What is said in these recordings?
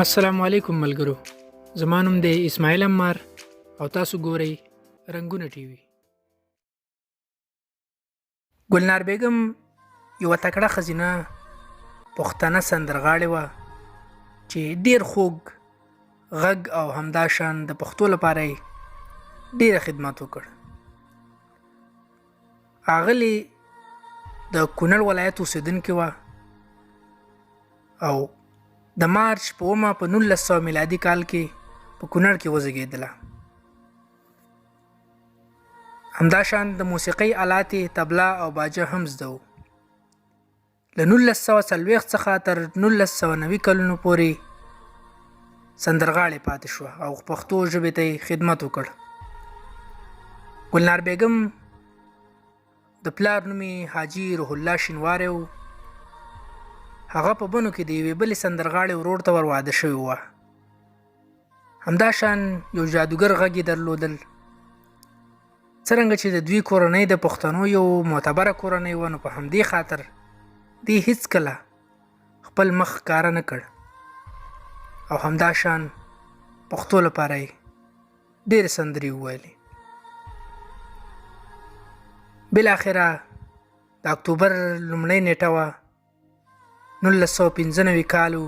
السلام علیکم ملګرو. زما نوم دی اسماعیل عمار او تاسو ګورئ رنګونه ټي وي. ګلنار بیګم یوه تکړه ښځینه پښتنه سندرغاړې وه چې ډېر خوږ غږ او همداشان د پښتو لپاره یې ډېره خدمت وکړ. اغلې د کونړ ولایت اوسېدونکې وه او د مارچ په 1900 میلادي کال کې په کونړ کې وزیږېدله. همداشان د موسیقۍ آلات طبله او باجه هم زده وو. له 1940 څخه تر 1990 کلونو پورې سندرغاړې پاتې شوه او پښتو ژبې ته یې خدمت وکړ. ګلنار بیګم د پلار نوم یې حاجي روح الله شینواری و. هغه په بنو کې د یوې بلې سندرغاړې ورور ته ور واده شوې وه. همداشان یو جادوګر غږ یې درلودل. څرنګه چې د دوی کورنۍ د پښتنو یو معتبره کورنۍ وه، نو په همدې خاطر دې هیڅکله خپل مخ ښکاره نه کړ او همداشان پښتو لپاره یې ډېرې سندرې وویلې. بالاخره د اکتوبر لومړۍ نیټه وه، 1995 کالو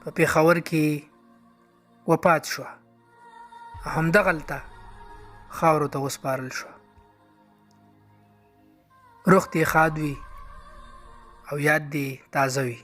په پېښور کې وفات شوه. همدغلته خاورو ته وسپارل شوه. روح دې ښاد وي او یاد دې تازه وي.